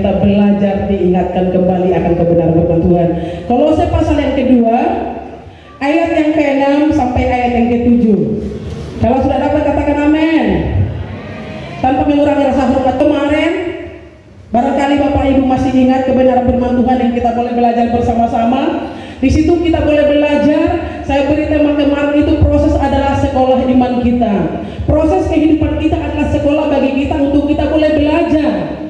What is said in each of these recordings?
kita belajar diingatkan kembali akan kebenaran firman Tuhan. Kolose pasal yang kedua, ayat yang ke-6 sampai ayat yang ke-7. Kalau sudah dapat katakan amin. Tanpa mengurangi rasa hormat kemarin, barangkali Bapak Ibu masih ingat kebenaran firman Tuhan yang kita boleh belajar bersama-sama. Di situ kita boleh belajar. Saya beri tema kemarin itu proses adalah sekolah iman kita. Proses kehidupan kita adalah sekolah bagi kita untuk kita boleh belajar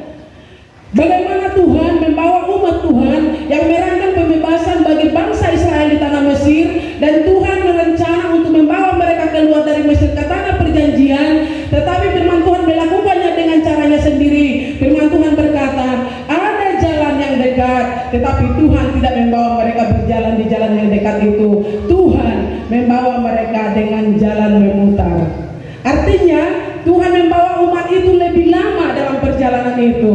bagaimana Tuhan membawa umat Tuhan yang merancang pembebasan bagi bangsa Israel di tanah Mesir, dan Tuhan berencana untuk membawa mereka keluar dari Mesir ke tanah perjanjian. Tetapi firman Tuhan melakukannya dengan caranya sendiri. Firman Tuhan berkata, ada jalan yang dekat, tetapi Tuhan tidak membawa mereka berjalan di jalan yang dekat itu. Tuhan membawa mereka dengan jalan memutar. Artinya Tuhan membawa umat itu lebih lama dalam perjalanan itu.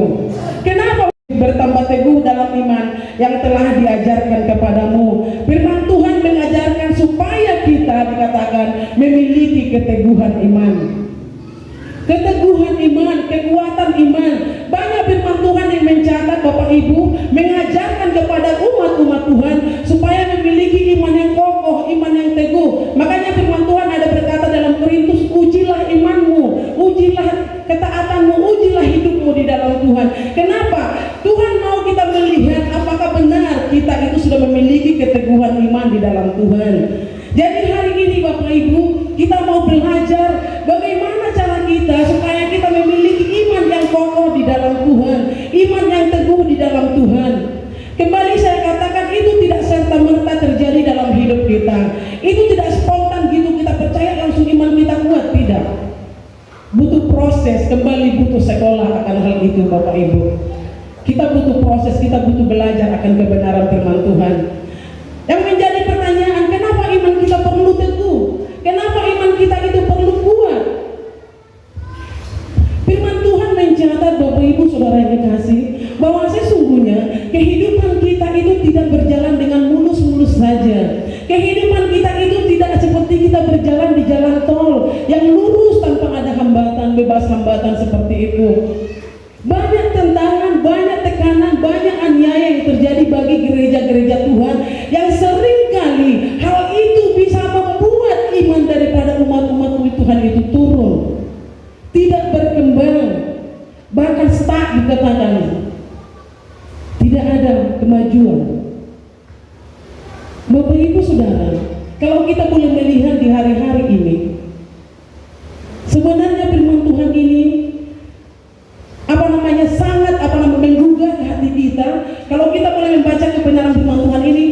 Kenapa? Bertambah teguh dalam iman yang telah diajarkan kepadamu. Firman Tuhan mengajarkan supaya kita dikatakan memiliki keteguhan iman. Keteguhan iman, kekuatan iman. Banyak firman Tuhan yang mencatat Bapak Ibu, mengajarkan kepada umat-umat Tuhan supaya memiliki iman yang kokoh, iman yang teguh. Makanya firman Tuhan ada berkata dalam Korintus, ujilah imanmu, ujilah ketaatanmu, ujilah hidupmu di dalam Tuhan. Kenapa? Tuhan mau kita melihat apakah benar kita itu sudah memiliki keteguhan iman di dalam Tuhan. Jadi hari ini Bapak Ibu, kita mau belajar bagaimana cara kita supaya kita memiliki iman yang kokoh di dalam Tuhan, iman yang teguh di dalam Tuhan. Kembali saya katakan, itu tidak serta-merta terjadi dalam hidup kita. Itu tidak spontan gitu kita percaya langsung iman kita kuat, tidak. Butuh proses, kembali butuh sekolah akan hal itu Bapak Ibu. Kita butuh proses, kita butuh belajar akan kebenaran firman Tuhan. Yang menjadi pertanyaan, kenapa iman kita perlu teguh? Kenapa iman kita itu perlu kuat? Firman Tuhan mencatat Bapak Ibu Saudara yang dikasih, bahwa sesungguhnya kehidupan kita itu tidak berjalan dengan mulus-mulus saja. Kehidupan kita itu tidak seperti kita berjalan di jalan tol yang lurus tanpa ada hambatan, bebas hambatan seperti itu. Banyak tantangan, banyak tekanan, banyak aniaya yang terjadi bagi gereja-gereja Tuhan, yang seringkali hal itu bisa membuat iman daripada umat-umat Tuhan itu turun, tidak berkembang, bahkan stuck dikatakan, tidak ada kemajuan. Bapak Ibu Saudara, kalau kita boleh melihat di hari-hari ini, sebenarnya firman Tuhan ini sangat menggugah hati kita. Kalau kita boleh membaca kebenaran firman Tuhan ini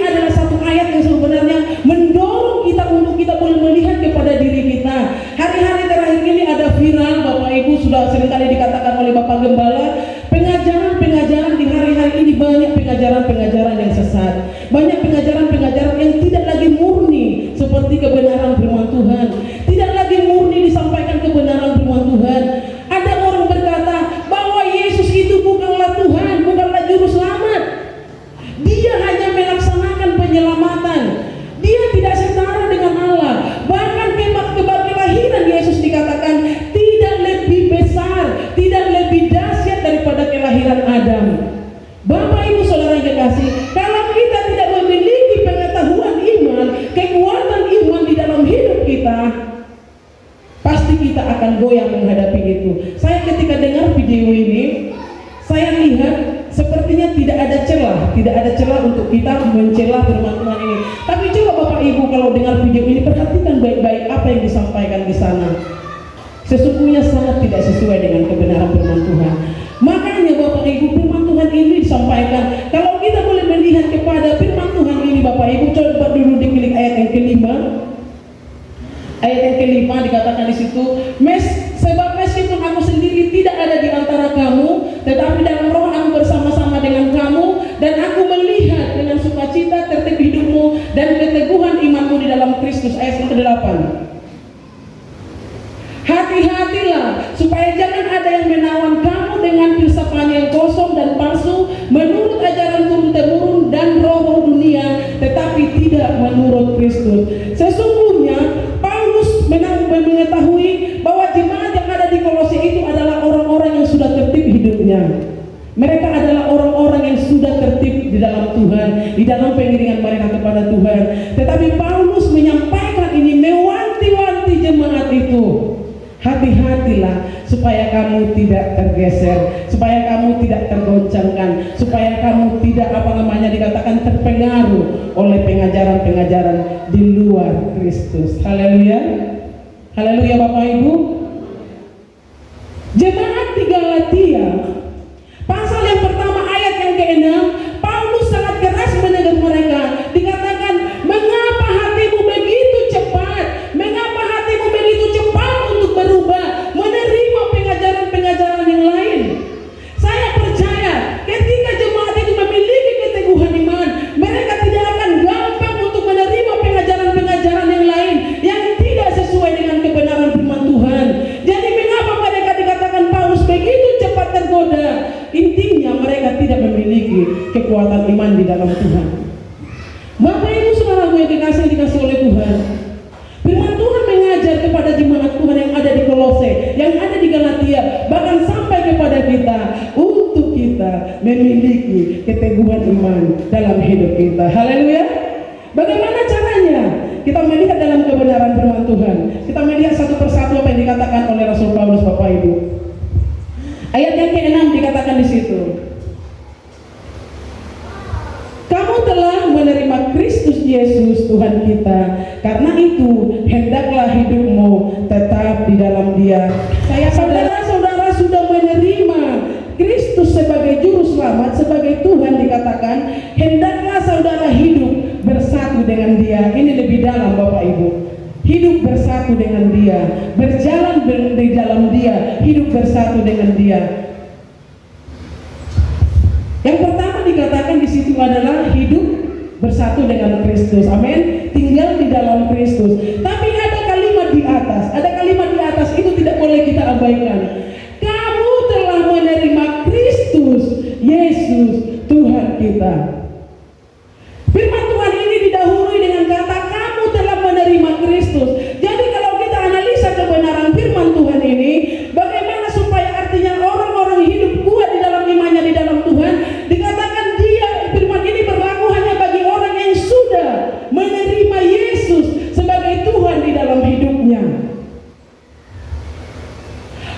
adalah satu ayat yang sebenarnya mendorong kita untuk kita boleh melihat kepada diri kita. Hari-hari terakhir ini ada viral, Bapak Ibu sudah seringkali dikatakan oleh Bapak Gembala, pengajaran-pengajaran di hari-hari ini banyak pengajaran-pengajaran yang sesat, banyak pengajaran-pengajaran yang tidak lagi murni seperti kebenaran firman Tuhan, tidak lagi murni disampaikan kebenaran firman Tuhan. Ada orang berkata bahwa Yesus itu bukanlah Tuhan, bukanlah juru selamat. Dia hanya melaksanakan penyelamatan. Dia tidak setara dengan Allah. Bahkan kelahiran Yesus dikatakan tidak lebih besar, tidak lebih dahsyat daripada kelahiran Adam. Bapak Ibu Saudara yang kekasih, kalau kita tidak memiliki pengetahuan iman, kekuatan iman di dalam hidup kita, pasti kita akan goyah menghadapi itu. Saya ketika dengar video ini, saya lihat sepertinya tidak ada celah untuk kita mencela firman Tuhan ini. Tapi coba Bapak Ibu kalau dengar video ini, perhatikan baik-baik apa yang disampaikan di sana. Sesungguhnya sangat tidak sesuai dengan kebenaran firman Tuhan. Makanya Bapak Ibu, firman Tuhan ini disampaikan. Kalau kita boleh melihat kepada firman Tuhan ini Bapak Ibu, coba dulu diklik ayat yang kelima. Ayat yang kelima dikatakan di situ, sebab meskipun aku sendiri tidak ada di antara kamu, tetapi dalam roh aku bersama-sama dengan kamu, dan aku melihat dengan sukacita tertib hidupmu dan keteguhan imanmu di dalam Kristus. Ayat yang ke-8. Hati-hatilah supaya jangan ada yang menawan kamu dengan filsafat Mereka adalah orang-orang yang sudah tertib di dalam Tuhan, di dalam pengiringan mereka kepada Tuhan. Tetapi Paulus menyampaikan ini, mewanti-wanti jemaat itu, hati-hatilah supaya kamu tidak tergeser, supaya kamu tidak tergoncangkan, supaya kamu tidak dikatakan terpengaruh oleh pengajaran-pengajaran di luar Kristus. Haleluya. Haleluya Bapak Ibu. Jemaat di Galatia, pasal yang pertama ayat yang ke-6, Paulus sangat keras menegur mereka. Dikatakan, mengapa hatimu begitu cepat? Mengapa hatimu begitu cepat untuk berubah, menerima pengajaran-pengajaran yang lain? Saya percaya ketika jemaat itu memiliki keteguhan iman, mereka tidak akan gampang untuk menerima pengajaran-pengajaran yang lain yang tidak sesuai dengan kebenaran firman Tuhan. Jadi mengapa mereka dikatakan Paulus begitu cepat tergoda? Intinya mereka tidak memiliki kekuatan iman di dalam Tuhan. Bapak Ibu saudaraku yang dikasih oleh Tuhan, firman Tuhan mengajar kepada jemaat Tuhan yang ada di Kolose, yang ada di Galatia, bahkan sampai kepada kita, untuk kita memiliki keteguhan iman dalam hidup kita. Haleluya. Bagaimana caranya? Kita melihat dalam kebenaran firman Tuhan. Kita melihat satu persatu apa yang dikatakan oleh Rasul Paulus, Bapak Ibu. Ayat yang ke-6 dikatakan di situ, kamu telah menerima Kristus Yesus Tuhan kita, karena itu hendaklah hidupmu tetap di dalam Dia. Saudara-saudara sudah menerima Kristus sebagai juru selamat, sebagai Tuhan, dikatakan hendaklah saudara hidup bersatu dengan Dia. Ini lebih dalam Bapak Ibu. Hidup bersatu dengan Dia, berjalan di dalam Dia, hidup bersatu dengan Dia. Yang pertama dikatakan di situ adalah hidup bersatu dengan Kristus. Amin. Tinggal di dalam Kristus. Tapi ada kalimat di atas. Ada kalimat di atas itu tidak boleh kita abaikan. Kamu telah menerima Kristus Yesus Tuhan kita. Firman Tuhan ini didahului dengan kata kamu telah menerima Kristus. Jadi kalau kita analisa kebenaran firman Tuhan ini, bagaimana supaya artinya orang-orang hidup kuat di dalam imannya di dalam Tuhan, dikatakan dia, firman ini berlaku hanya bagi orang yang sudah menerima Yesus sebagai Tuhan di dalam hidupnya.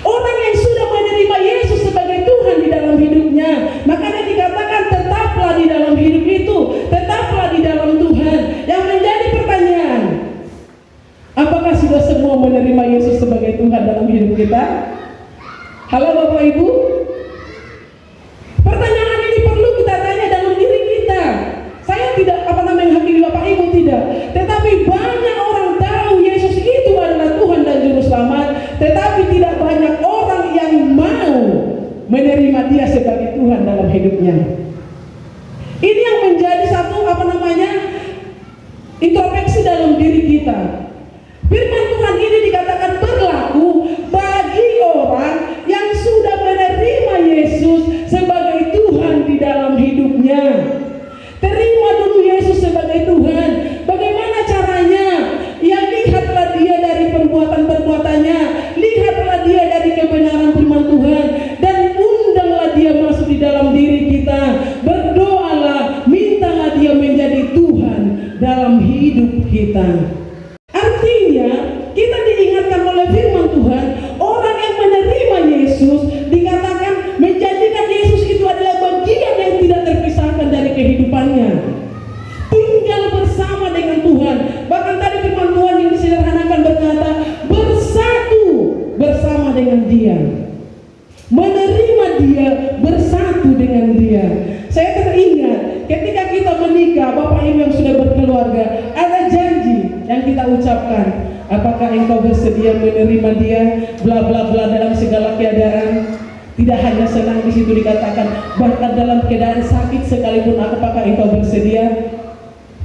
Orang yang sudah menerima Yesus sebagai Tuhan di dalam hidupnya, makanya dikatakan tetaplah di dalam hidup itu, tetaplah di dalam Tuhan. Yang menjadi pertanyaan, apakah sudah semua menerima Yesus sebagai Tuhan dalam hidup kita? Halo Bapak Ibu. Pertanyaan ini perlu kita tanya dalam diri kita. Saya tidak menghakimi Bapak Ibu, tidak. Tetapi banyak orang tahu Yesus itu adalah Tuhan dan Juru Selamat, tetapi tidak banyak orang yang mau menerima Dia sebagai Tuhan dalam hidupnya. Ini yang menjadi satu introspeksi dalam diri kita. Firman Tuhan ini dikatakan berlaku bagi orang yang sudah menerima Yesus sebagai Tuhan di dalam hidupnya. Terima dulu Yesus sebagai Tuhan. Bagaimana caranya? Ya, lihatlah Dia dari perbuatan-perbuatannya, lihatlah Dia dari kebenaran firman Tuhan, dan undanglah Dia masuk di dalam diri kita. Berdoalah, mintalah Dia menjadi Tuhan dalam hidup kita. Artinya kita diingatkan oleh firman Tuhan, orang yang menerima Yesus dikatakan menjadikan Yesus itu adalah bagian yang tidak terpisahkan dari kehidupannya. Tinggal bersama dengan Tuhan. Bahkan tadi firman Tuhan yang disederhanakan berkata bersatu bersama dengan Dia, menerima Dia, bersatu dengan Dia. Saya teringat ketika kita menikah, Bapak Ibu yang sudah berkeluarga, ada janji yang kita ucapkan. Apakah engkau bersedia menerima Dia, bla bla bla, dalam segala keadaan? Tidak hanya senang, di situ dikatakan bahkan dalam keadaan sakit sekalipun, apakah engkau bersedia?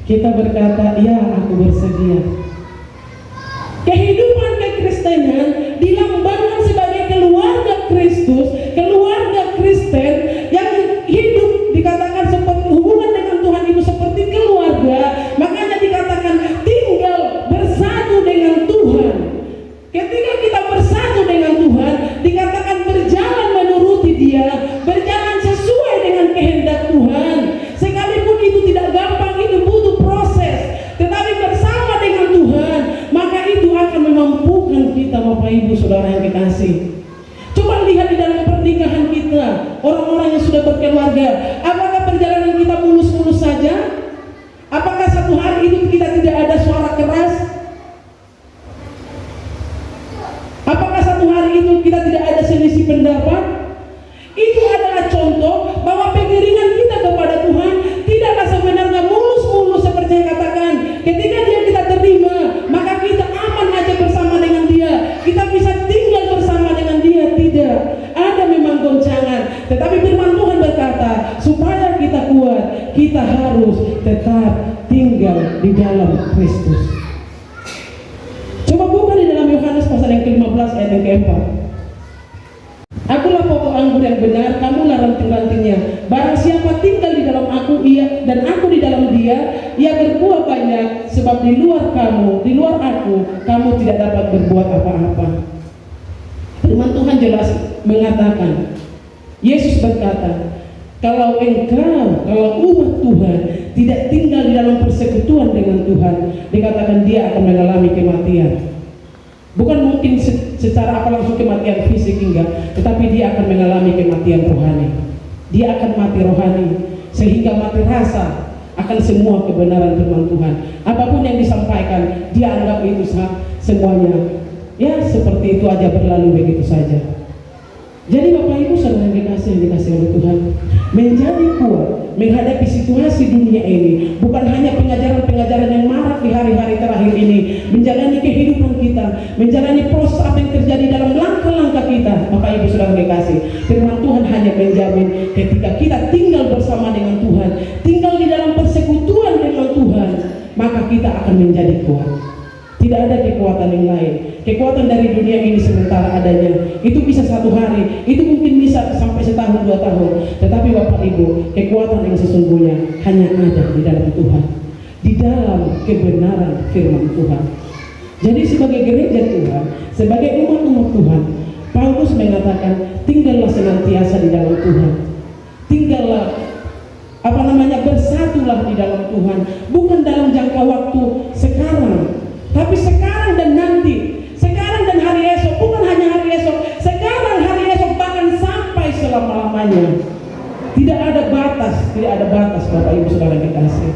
Kita berkata, ya, aku bersedia. Kehidupan kekristenan dilambangkan sebagai keluarga Kristus, keluarga Kristen yang hidup dikatakan seperti hubungan dengan Tuhan itu seperti keluarga. Makanya dikatakan tinggal bersatu dengan Tuhan. Ketika kita bersatu dengan Tuhan, dikatakan berjalan menuruti Dia, berjalan sesuai Ibu Saudara yang dikasih. Coba lihat di dalam pernikahan kita, orang-orang yang sudah berkeluarga, apakah perjalanan kita mulus-mulus saja? Apakah satu hari itu kita tidak ada suara keras? Apakah satu hari itu kita tidak ada selisih pendapat? Itu adalah contoh bahwa pengiringan kita kepada Tuhan tidaklah sebenarnya mulus-mulus seperti yang katakan. Ketika Dia kita terima, maka kita aman aja bersama dengan Dia. Kita bisa tinggal bersama dengan Dia. Tidak, ada memang goncangan. Tetapi firman Tuhan berkata, supaya kita kuat, kita harus tetap tinggal di dalam Kristus. Coba buka di dalam Yohanes pasal yang ke-15 ayat yang ke-4. Akulah pokok anggur yang benar, kamulah ranting-rantingnya. Barang siapa tinggal di dalam aku, ia dan aku di dalam dia, ia berbuah banyak. Sebab di luar aku, kamu tidak dapat berbuat apa-apa. Firman Tuhan jelas mengatakan, Yesus berkata, kalau umat Tuhan tidak tinggal di dalam persekutuan dengan Tuhan, dikatakan dia akan mengalami kematian. Bukan mungkin secara langsung kematian fisik enggak, tetapi dia akan mengalami kematian rohani. Dia akan mati rohani, sehingga mati rasa akan semua kebenaran firman Tuhan. Apapun yang disampaikan, dia anggap itu semuanya ya seperti itu aja, berlalu begitu saja. Jadi Bapak Ibu Saudara yang dikasih oleh Tuhan, menjadi kuat menghadapi situasi dunia ini bukan hanya pengajaran-pengajaran yang marak di hari-hari terakhir ini, menjalani kehidupan kita, menjalani proses apa yang terjadi dalam langkah-langkah kita. Bapak Ibu Saudara yang dikasih, firman Tuhan hanya menjamin ketika kita tinggal bersama dengan Tuhan, tinggal di dalam persekutuan dengan Tuhan, maka kita akan menjadi kuat. Tidak ada kekuatan yang lain. Kekuatan dari dunia ini sementara adanya. Itu bisa satu hari, itu mungkin bisa sampai setahun, 2 tahun. Tetapi Bapak Ibu, kekuatan yang sesungguhnya hanya ada di dalam Tuhan, di dalam kebenaran firman Tuhan. Jadi sebagai gereja Tuhan, sebagai umat-umat Tuhan, Paulus mengatakan, tinggallah senantiasa di dalam Tuhan. Tinggallah bersatulah di dalam Tuhan. Bukan dalam jangka waktu sekarang, tapi sekarang dan nanti, sekarang dan hari esok, bukan hanya hari esok, sekarang, hari esok, bahkan sampai selama-lamanya. Tidak ada batas Bapak Ibu Saudara yang dikasih.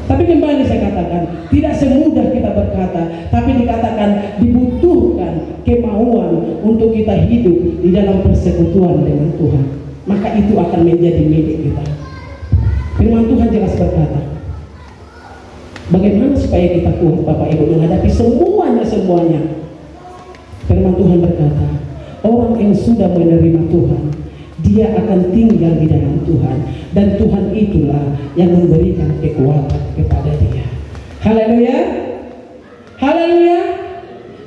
Tapi kembali saya katakan, tidak semudah kita berkata, tapi dikatakan dibutuhkan kemauan untuk kita hidup di dalam persekutuan dengan Tuhan. Maka itu akan menjadi milik kita. Firman Tuhan jelas berkata, bagaimana supaya kita kuat Bapak Ibu menghadapi semuanya. Firman Tuhan berkata, orang yang sudah menerima Tuhan, dia akan tinggal di dalam Tuhan, dan Tuhan itulah yang memberikan kekuatan kepada dia. Haleluya, haleluya.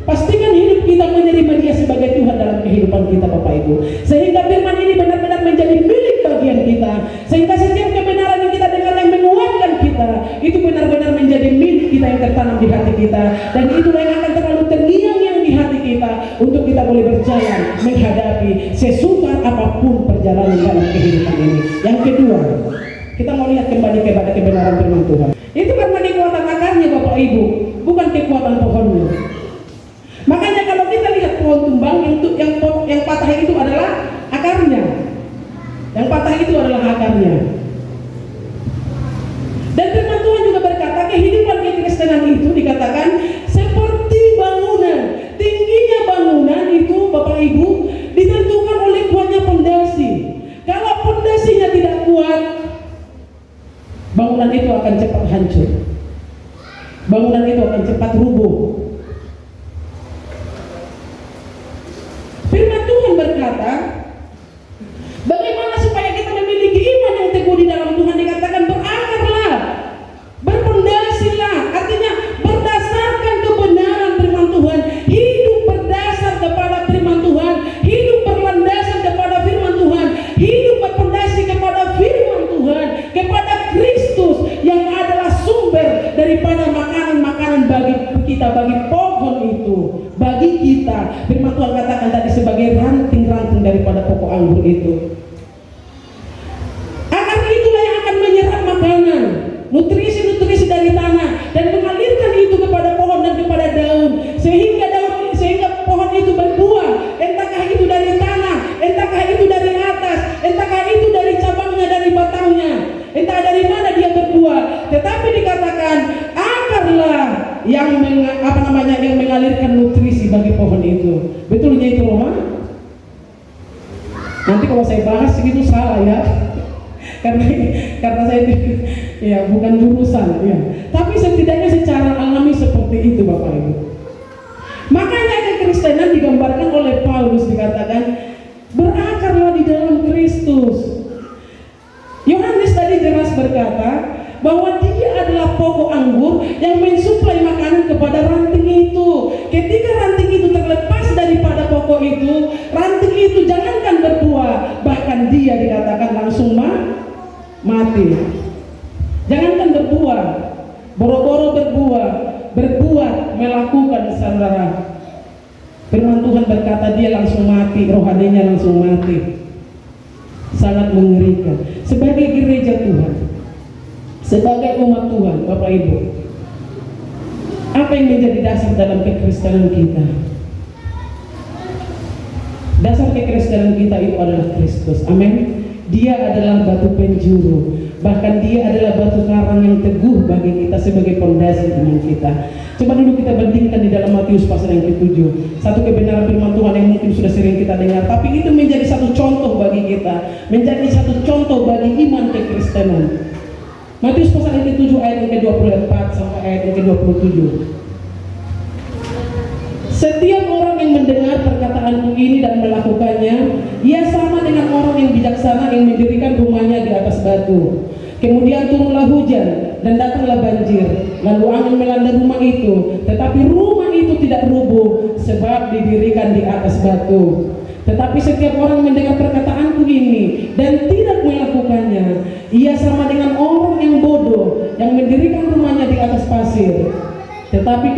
Pastikan hidup kita menerima Dia sebagai Tuhan dalam kehidupan kita Bapak Ibu, sehingga firman ini benar-benar menjadi milik bagian kita, sehingga setiap kebenaran yang kita dengar yang menguatkan kita, itu benar-benar menjadi milik kita yang tertanam di hati kita, dan itulah yang akan terlalu terngiang-ngiang di hati kita untuk kita boleh berjalan menghadapi sesukar apapun perjalanan dalam kehidupan ini. Yang kedua, kita mau lihat kembali kepada kebenaran firman Tuhan. Itu karena kekuatan akarnya Bapak Ibu, bukan kekuatan pohonnya. Makanya kalau kita lihat pohon tumbang, yang patah itu adalah akarnya. Yang patah itu adalah akarnya. Dan firman Tuhan juga berkata, kehidupan kekristenan itu dikatakan seperti bangunan. Tingginya bangunan itu Bapak Ibu ditentukan oleh kuatnya pondasi. Kalau pondasinya tidak kuat, bangunan itu akan cepat hancur. Bangunan itu akan cepat rubuh. Firman Tuhan berkata, bagaimana supaya kita memiliki iman yang teguh di dalam Tuhan? Dikatakan berakarlah, berpondasilah, artinya berdasarkan kebenaran firman Tuhan, hidup berdasar kepada firman Tuhan, hidup berlandaskan kepada firman Tuhan, hidup berpondasi kepada firman Tuhan, kepada Kristus yang adalah sumber daripada makanan-makanan bagi kita, bagi pohon itu, bagi kita. Firman Tuhan katakan tadi sebagai ranting-ranting daripada pokok anggur itu. Akar itulah yang akan menyerap makanan, nutrisi-nutrisi dari tanah, dan mengalirkan itu kepada pohon dan kepada daun, sehingga pohon yang yang mengalirkan nutrisi bagi pohon itu. Betulnya itu Roma? Nanti kalau saya bahas segitu salah ya. karena saya ya bukan jurusan ya. Tapi setidaknya secara alami seperti itu Bapak Ibu. Makanya kekristenan digambarkan oleh Paulus, dikatakan berakarlah di dalam Kristus. Yohanes tadi jelas berkata bahwa dia adalah pokok anggur yang mensuplai makanan kepada ranting itu. Ketika ranting itu terlepas daripada pokok itu, ranting itu jangankan berbuah, bahkan dia dikatakan langsung mati. Jangankan berbuah, boro-boro berbuat melakukan, saudara. Firman Tuhan berkata dia langsung mati, rohaninya langsung mati. Sangat mengerikan. Sebagai gereja Tuhan, sebagai umat Tuhan, Bapak Ibu, apa yang menjadi dasar dalam kekristenan kita? Dasar kekristenan kita itu adalah Kristus. Amin. Dia adalah batu penjuru, bahkan dia adalah batu karang yang teguh bagi kita sebagai pondasi iman kita. Coba dulu kita bandingkan di dalam Matius pasal yang ke-7, satu kebenaran firman Tuhan yang mungkin sudah sering kita dengar, tapi itu menjadi satu contoh bagi kita, menjadi satu contoh bagi iman kekristenan. Matius pasal yang ke-7 ayat yang ke-24 sampai ayat yang ke-27. Setiap orang yang mendengar perkataanku ini dan melakukannya, ia sama dengan orang yang bijaksana yang mendirikan rumahnya di atas batu. Kemudian turunlah hujan dan datanglah banjir, lalu angin melanda rumah itu, tetapi rumah itu tidak rubuh sebab didirikan di atas batu. Tetapi setiap orang mendengar perkataanku ini dan tidak melakukannya, ia sama dengan orang yang bodoh yang mendirikan rumahnya di atas pasir. Tetapi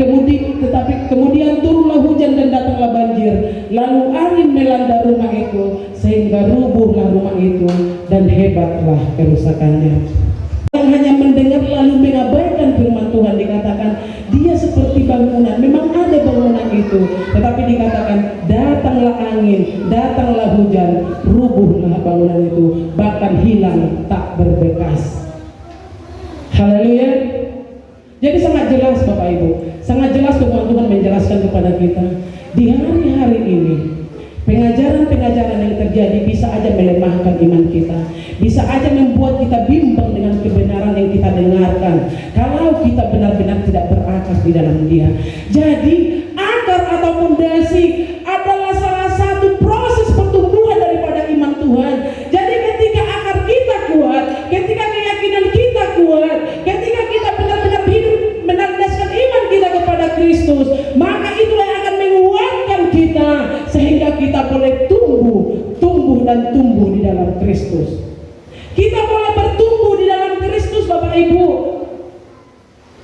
kemudian turunlah hujan dan datanglah banjir, lalu angin melanda rumah itu sehingga rubuhlah rumah itu dan hebatlah kerusakannya. Yang hanya mendengar lalu mengabaikan firman Tuhan, dikatakan dia seperti bangunan. Memang ada bangunan itu, tetapi dikatakan datanglah angin, datanglah hujan, rubuhlah bangunan itu, bahkan hilang tak berbekas. Haleluya. Jadi sangat jelas Bapak Ibu, sangat jelas firman Tuhan menjelaskan kepada kita di hari-hari ini, pengajaran-pengajaran yang terjadi bisa aja melemahkan iman kita, bisa aja membuat kita bimbang dengan kebenaran yang kita dengarkan kalau kita benar-benar tidak berakar di dalam dia. Jadi akar atau fondasi adalah salah satu proses pertumbuhan daripada iman Tuhan. Jadi ketika akar kita kuat, ketika keyakinan kita kuat, ketika kita benar-benar hidup menandaskan iman kita kepada Kristus, maka itulah yang akan menguatkan kita sehingga kita boleh tumbuh dan tumbuh di dalam Kristus. Kita boleh bertumbuh di dalam Kristus Bapak Ibu.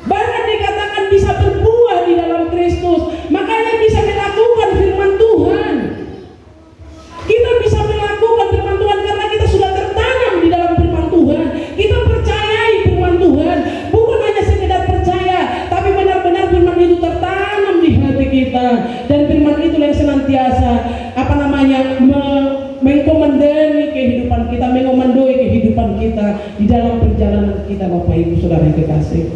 Bahkan dikatakan bisa berbuah di dalam Kristus. Makanya bisa melakukan firman Tuhan. Kita bisa melakukan firman Tuhan karena kita sudah tertanam di dalam firman Tuhan. Kita percayai firman Tuhan. Bukan hanya sekedar percaya, tapi benar-benar firman itu tertanam di hati kita. Dan firman itu yang senantiasa mengkomandoi kehidupan kita, mengomandoi kehidupan kita di dalam perjalanan kita Bapak Ibu Saudara yang kekasih.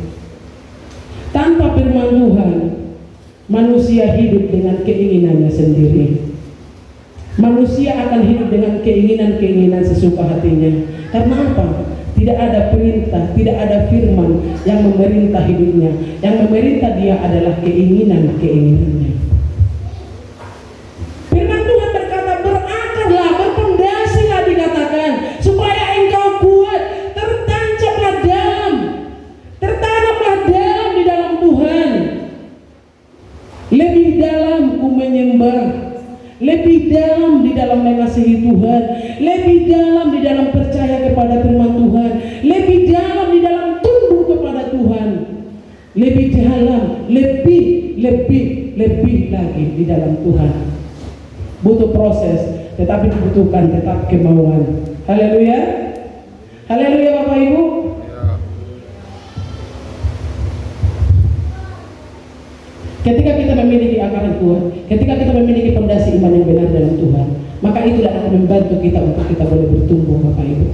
Tanpa firman Tuhan, manusia hidup dengan keinginannya sendiri. Manusia akan hidup dengan keinginan-keinginan sesuka hatinya. Karena apa? Tidak ada perintah, tidak ada firman yang memerintah hidupnya. Yang memerintah dia adalah keinginan-keinginannya. Firman Tuhan berkata, berakarlah, berpondasilah, dikatakan, supaya engkau kuat, tertancaplah dalam, tertanamlah dalam di dalam Tuhan. Lebih dalam ku menyembah, lebih dalam di dalam mengasihi Tuhan, lebih dalam di dalam percaya kepada firman Tuhan, lebih dalam di dalam tunduk kepada Tuhan, lebih dalam, lebih lagi di dalam Tuhan. Butuh proses, tetapi dibutuhkan tetap kemauan. Haleluya, haleluya Bapak Ibu. Ketika kita memiliki akar yang kuat, ketika kita memiliki fondasi iman yang benar dalam Tuhan, maka itulah akan membantu kita untuk kita boleh bertumbuh Bapak Ibu.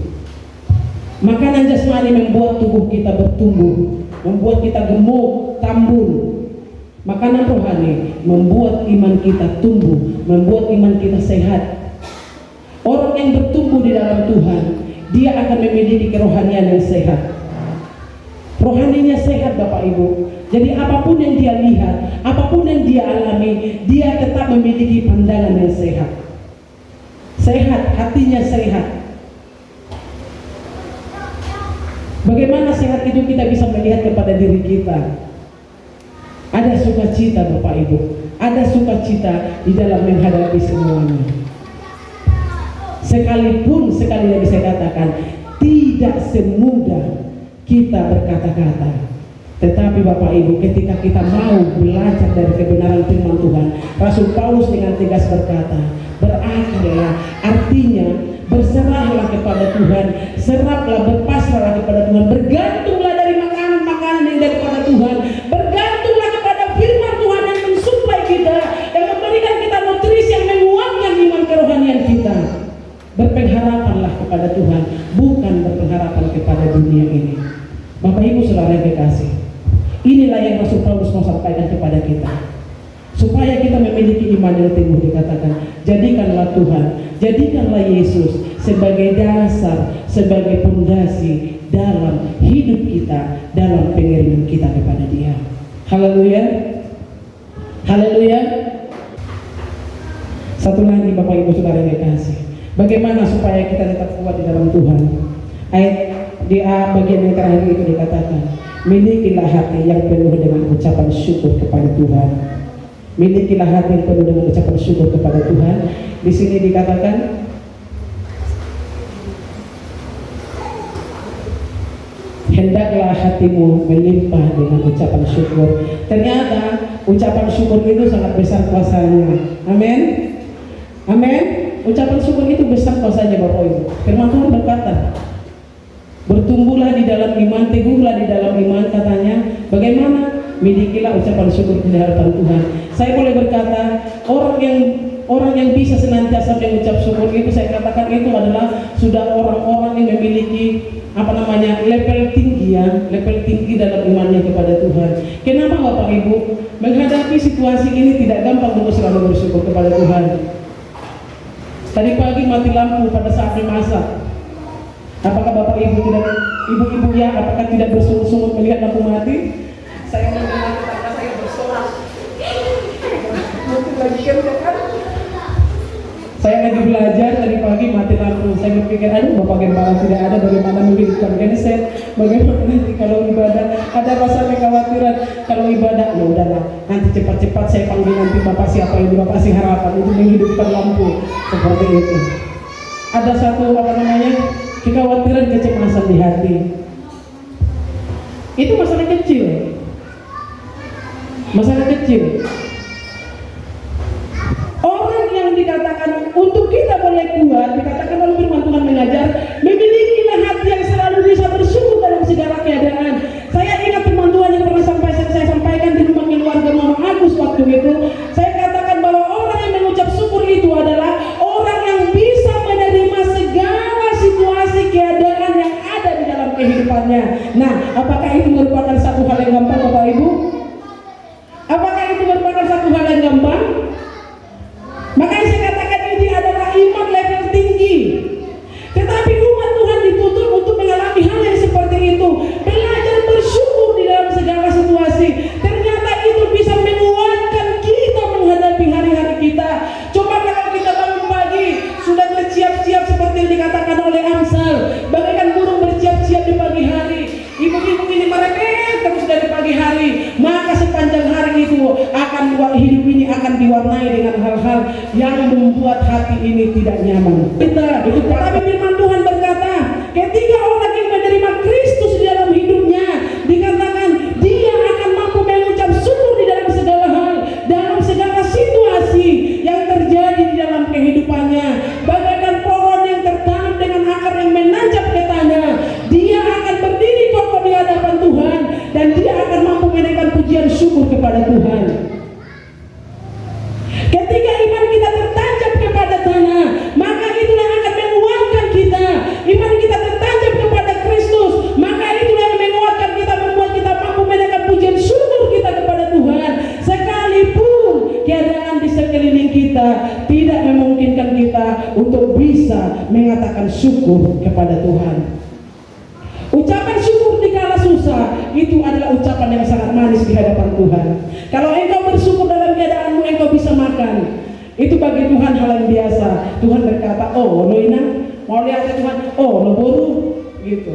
Makanan jasmani membuat tubuh kita bertumbuh, membuat kita gemuk, tambun. Makanan rohani membuat iman kita tumbuh, membuat iman kita sehat. Orang yang bertumbuh di dalam Tuhan, dia akan memiliki kerohanian yang sehat. Rohaninya sehat Bapak Ibu. Jadi apapun yang dia lihat, apapun yang dia alami, dia tetap memiliki pandangan yang sehat. Sehat, hatinya sehat. Bagaimana sehat itu kita bisa melihat kepada diri kita. Ada sukacita Bapak Ibu, ada sukacita di dalam menghadapi semuanya. Sekalipun sekali lagi saya katakan, tidak semudah kita berkata-kata. Tetapi Bapak Ibu, ketika kita mau belajar dari kebenaran firman Tuhan, Rasul Paulus dengan tegas berkata, berakhirlah, artinya berserahlah kepada Tuhan, seraplah, berpasrahlah kepada Tuhan, bergantunglah dari makanan-makanan yang daripada Tuhan, bergantunglah kepada firman Tuhan yang mensuplai kita, yang memberikan kita nutrisi yang menguatkan iman kerohanian kita. Berpengharapanlah kepada Tuhan, bukan berpengharapan kepada dunia ini. Bapak Ibu saudara yang kekasih, inilah yang Rasul Paulus mau sampaikan kepada kita, supaya kita memiliki iman yang tinggi. Dikatakan, jadikanlah Tuhan, jadikanlah Yesus sebagai dasar, sebagai pondasi dalam hidup kita, dalam pengiriman kita kepada Dia. Haleluya, haleluya. Satu lagi Bapak Ibu saudara yang kekasih, bagaimana supaya kita tetap kuat di dalam Tuhan? Ayat di bagian yang terakhir itu dikatakan, milikilah hati yang penuh dengan ucapan syukur kepada Tuhan. Milikilah hati yang penuh dengan ucapan syukur kepada Tuhan. Di sini dikatakan, hendaklah hatimu melimpah dengan ucapan syukur. Ternyata ucapan syukur itu sangat besar kuasanya. Amin, amin. Ucapan syukur itu besar kuasanya Bapak Ibu. Firman Tuhan berkata, bertumbuhlah di dalam iman, teguhlah di dalam iman, katanya. Bagaimana? Milikilah ucapan syukur di hadapan Tuhan. Saya boleh berkata, orang yang bisa senantiasa mengucap syukur itu, saya katakan itu adalah sudah orang-orang yang memiliki level tinggi, ya, level tinggi dalam imannya kepada Tuhan. Kenapa Bapak Ibu? Menghadapi situasi ini tidak gampang untuk selalu bersyukur kepada Tuhan. Tadi pagi mati lampu pada saat memasak. Apakah Bapak Ibu ibu-ibu ya, apakah tidak bersungut-sungut melihat lampu mati? Saya mendengar tetangga saya bersorak. Mungkin lagi kerja kan? Saya lagi belajar tadi pagi mati lampu. Saya berpikir, aduh Bapak Gembala tidak ada, bagaimana menghidupkan genset? Bagaimana nanti kalau ibadah? Ada rasa kekhawatiran kalau ibadah. Ya udahlah, nanti cepat-cepat saya panggil nanti Bapak siapa ini, Bapak si harapan untuk menghidupkan lampu seperti itu. Ada satu kekhawatiran, kecemasan di hati. Itu masalah kecil. Masalah kecil. Orang yang dikatakan untuk kita boleh kuat, dikatakan oleh firman Tuhan mengajar, memilikilah hati yang selalu bisa bersyukur dalam segala keadaan. Saya ingat firman Tuhan yang pernah saya sampaikan di rumah keluarga Mama Agus waktu itu. Saya katakan bahwa orang yang mengucap syukur itu adalah orang yang bisa menerima segala situasi keadaan yang ada di dalam kehidupannya. Nah, apakah itu merupakan satu hal yang gampang Bapak Ibu? Apakah itu merupakan satu hal yang gampang? Makanya saya katakan ini adalah iman level tinggi. Tetapi umat Tuhan dituntut untuk mengalami hal yang seperti itu, belajar bersyukur di dalam segala situasi. Ternyata itu bisa menguatkan kita menghadapi hari-hari kita. Coba kalau kita bangun pagi sudah bersiap-siap seperti yang dikatakan oleh Amsal, bagaikan burung bersiap-siap di pagi hari. Ibu-ibu ini merepet terus dari pagi hari, maka sepanjang hari itu hidup ini akan diwarnai dengan hal-hal yang membuat hati ini tidak nyaman. Tetapi firman Tuhan berkata, ketika orang yang menerima Kristus di dalam hidupnya, dikatakan dia akan mampu mengucap syukur di dalam segala hal, dalam segala situasi yang terjadi di dalam kehidupannya. Bagaikan pohon yang tertanam dengan akar yang menancap ke tanah, dia akan berdiri kokoh di hadapan Tuhan, dan dia akan mampu menaikkan pujian syukur kepada Tuhan. Ketika iman kita tertancap kepada tanah, maka itulah yang akan menguatkan kita. engkau bisa mengatakan syukur kepada Tuhan. Ucapan syukur di kala susah itu adalah ucapan yang sangat manis di hadapan Tuhan. Kalau engkau bersyukur dalam keadaanmu, engkau bisa makan. Itu bagi Tuhan hal yang biasa. Tuhan berkata, oh lo inang, mau lihat Tuhan, oh lo boru, gitu.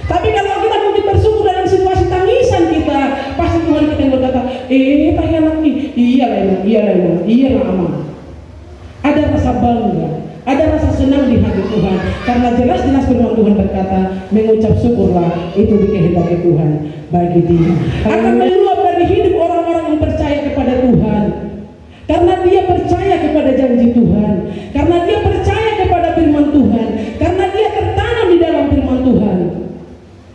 Tapi kalau kita mungkin bersyukur dalam situasi tangisan kita, pasti Tuhan kita yang berkata, payah lagi, iyalah aman. Ada rasa bangga, ada rasa senang di hati Tuhan, karena jelas-jelas firman Tuhan berkata, mengucap syukurlah itu dikehendaki Tuhan bagi dia. Akan meluap dari hidup orang-orang yang percaya kepada Tuhan, karena dia percaya kepada janji Tuhan, karena dia percaya kepada firman Tuhan, karena dia tertanam di dalam firman Tuhan.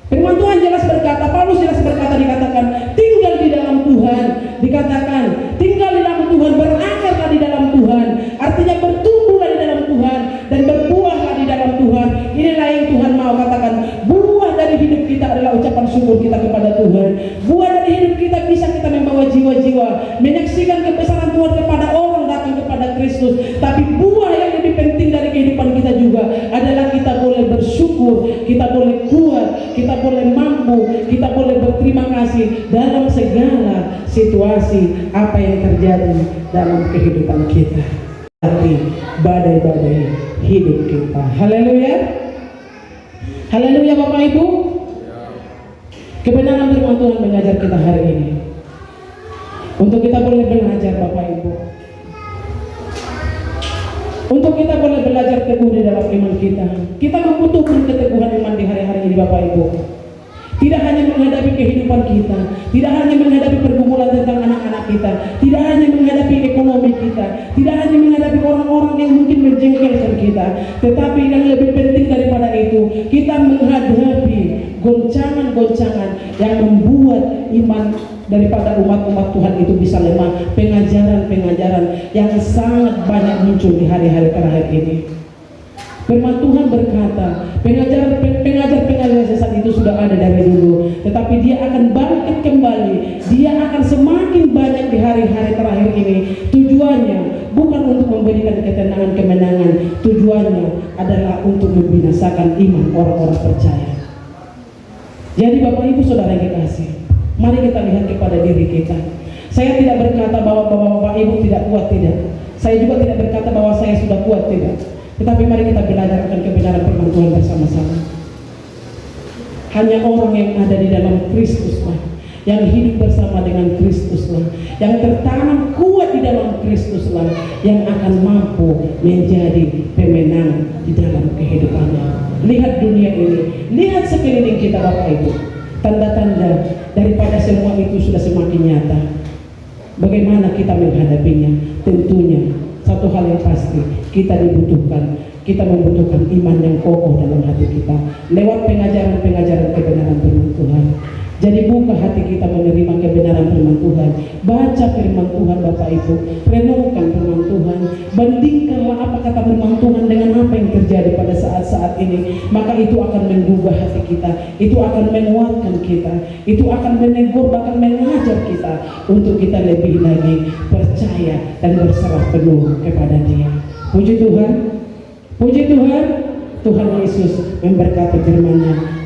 Firman Tuhan jelas berkata, Paulus jelas berkata, dikatakan tinggal di dalam Tuhan, dikatakan tinggal di dalam Tuhan, berakarlah di dalam Tuhan, artinya bertumbuhlah di dalam Tuhan dan berbuahlah di dalam Tuhan. Inilah yang Tuhan mau katakan, buah dari hidup kita adalah ucapan syukur kita kepada Tuhan. Buah dari hidup kita bisa kita membawa jiwa-jiwa menyaksikan kebesaran Tuhan kepada orang datang kepada Kristus. Tapi buah yang lebih penting dari kehidupan kita juga adalah kita boleh bersyukur, kita boleh kuat, kita boleh mampu, kita boleh berterima kasih dalam segala situasi apa yang terjadi dalam kehidupan kita. Tapi badai-badai hidup kita. Haleluya. Haleluya Bapak Ibu. Kebenaran firman Tuhan mengajar kita hari ini. Untuk kita boleh belajar Bapak Ibu, untuk kita boleh belajar teguh di dalam iman kita. Kita membutuhkan keteguhan iman di hari-hari ini Bapak Ibu. Tidak hanya menghadapi kehidupan kita, tidak hanya menghadapi pergumulan tentang anak-anak kita, tidak hanya menghadapi ekonomi kita, tidak hanya menghadapi orang-orang yang mungkin menjengkelkan kita, tetapi yang lebih penting daripada itu, kita menghadapi goncangan-goncangan yang membuat iman daripada umat-umat Tuhan itu bisa lemah. Pengajaran-pengajaran yang sangat banyak muncul di hari-hari terakhir ini. Firman Tuhan berkata, pengajar-pengajar sesat itu sudah ada dari dulu, tetapi dia akan bangkit kembali. Dia akan semakin banyak di hari-hari terakhir ini. Tujuannya bukan untuk memberikan ketenangan-kemenangan, tujuannya adalah untuk membinasakan iman orang-orang percaya. Jadi Bapak Ibu Saudara yang kekasih, mari kita lihat kepada diri kita. Saya tidak berkata bahwa Bapak Ibu tidak kuat, tidak. Saya juga tidak berkata bahwa saya sudah kuat, tidak. Tetapi mari kita belajar akan kebenaran firman Tuhan bersama-sama. Hanya orang yang ada di dalam Kristus lah, yang hidup bersama dengan Kristus lah, yang tertanam kuat di dalam Kristus lah, yang akan mampu menjadi pemenang di dalam kehidupannya. Lihat dunia ini, lihat sekeliling kita Bapak Ibu. Tanda-tanda daripada semua itu sudah semakin nyata. Bagaimana kita menghadapinya? Tentunya satu hal yang pasti, kita membutuhkan iman yang kokoh dalam hati kita lewat pengajaran-pengajaran kebenaran firman Tuhan. Jadi buka hati kita menerima kebenaran firman Tuhan. Baca firman Tuhan Bapak Ibu, renungkan firman Tuhan, bandingkanlah apa kata firman Tuhan dengan apa yang terjadi pada saat-saat ini. Maka itu akan menggugah hati kita, itu akan menguatkan kita, itu akan menegur, bahkan mengajar kita untuk kita lebih lagi percaya dan berserah penuh kepada Dia. Puji Tuhan, puji Tuhan. Tuhan Yesus memberkati firman-Nya.